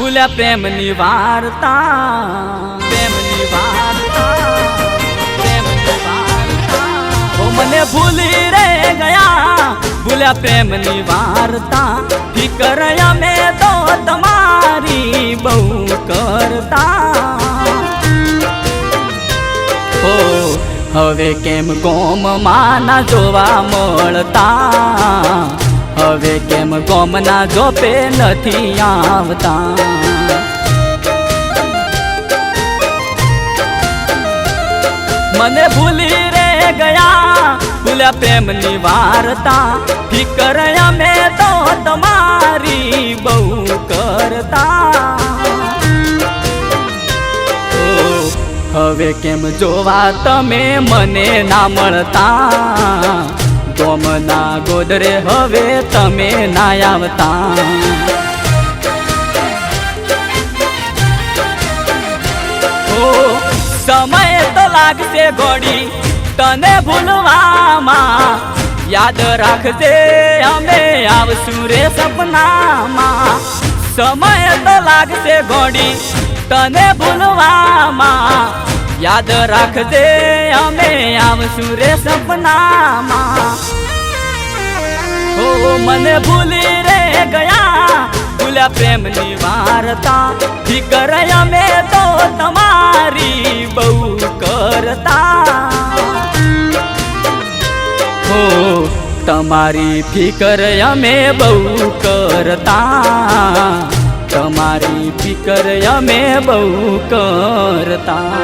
ભૂલ્યા પ્રેમની વાર્તા, પ્રેમની વાર્તા, પ્રેમની વાર્તા. ઓ મને ભૂલી રે ગયા, ભૂલ્યા પ્રેમની વાર્તા. ફિકર અમે તો તમારી બહુ કરતા. ઓ હવે કેમ ગોમમાં ના જોવા મળતા, હવે કેમ ગોમના જોપે નથી આવતા. મને ભૂલી રે ગયા, ભૂલ્યા પ્રેમની વાર્તા. ફિકર અમે તો તમારી બહુ કરતા. હવે કેમ જોવા તમે મને ના મળતા, ગોમના ગોદરે હવે તમે ના આવતા. ઓ સમય તો લાગશે ઘોડી તને ભૂલવામાં, યાદ રાખજે અમે આવશું રે સપનામાં. સમય તો લાગશે ઘોડી તને ભૂલવામાં, યાદ રાખજે અમે આવશું રે સપનામાં. ઓ મને ભૂલી રે ગયા, ભૂલ્યા પ્રેમની વાર્તા. ફિકર અમે તો તમારી બહુ કરતા. ઓ તમારી ફિકર અમે બહુ કરતા, તમારી ફિકર અમે બહુ કરતા.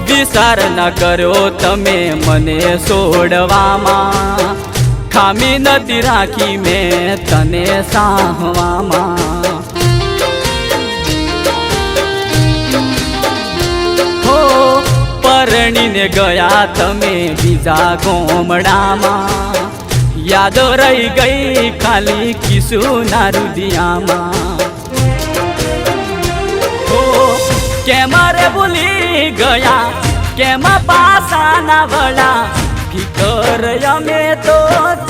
વિચાર ન કર્યો તમે મને છોડવામાં, ખામી નથી રાખી મેં તને સાહવામાં. હો પરણીને ગયા તમે બીજા ગોમડામાં, યાદ રહી ગઈ ખાલી કિશુના રુદિયામાં. કેમ રે ભૂલી ગયા, કેમ પાસા ના વળા. ફિકર અમે તો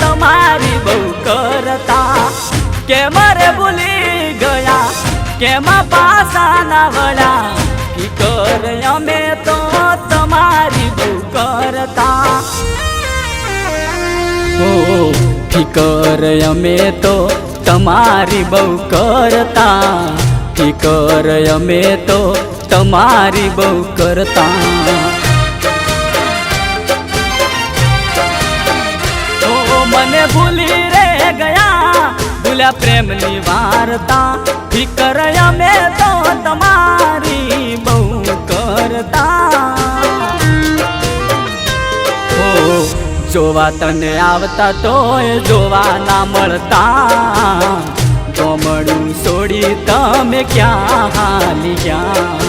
તમારી બહુ કરતા. કેમ રે ભૂલી ગયા, કેમ પાસા ના વળા. ફિકર અમે તો તમારી બહુ કરતા. ઓ ફિકર અમે તો તમારી બહુ કરતા. ફિકર અમે તો તમારી બહુ કરતા. ઓ મને ભૂલી રે ગયા, ભૂલ્યા પ્રેમની વાર્તા. ફિકર અમે તો તમારી બહુ કરતા. ઓ જોવા તને આવતા તોય જોવા ના મળતા, ગોમડું છોડી તમે ક્યાં હાલી ગયા.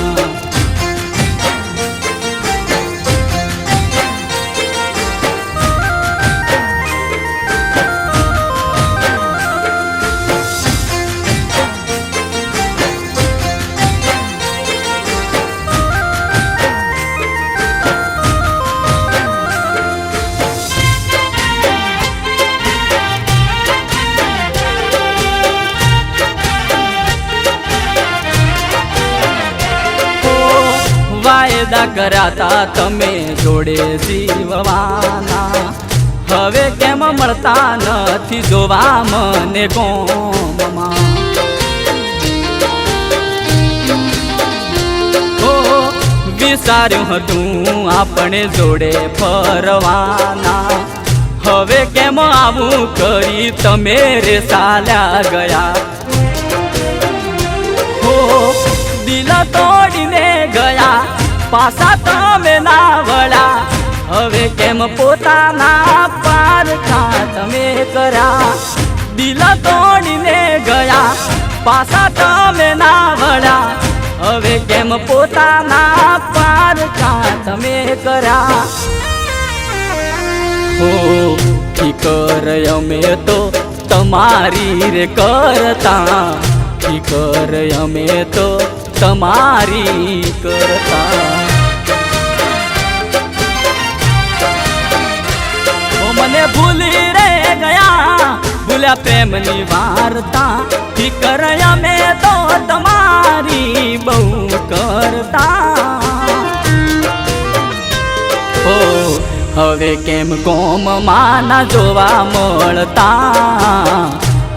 વાયદા કર્યાતા તમે જોડે જીવવાના, હવે કેમ મળતા નથી જોવા મને ગોમમાં. ઓ વિચાર્યું હતું આપણે જોડે ફરવાના, હવે કેમ આવું કરી તમે રે ચાલ્યા ગયા. હો દિલ તોડીને ગયા, પાછા તમે ના વળ્યા. હવે કેમ પોતાના પારખા તમે કર્યા. દિલ તોડીને ગયા, પાછા તમે ના વળ્યા હવે કેમ પોતાના પારકા તમે કર્યા હો ફિકર અમે તો તમારી રે કરતા ફિકર અમે તો તમારી કરતા મને ભૂલી રે ગયા ભૂલ્યા પ્રેમની વાર્તા ફિકર અમે તો તમારી બહુ કરતા હો હવે કેમ ગોમમાં ના જોવા મળતા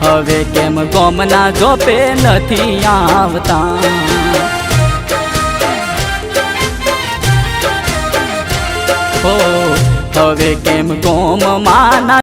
હવે કેમ ગોમના જોપે નથી આવતા હો હવે કેમ ગોમમાં ના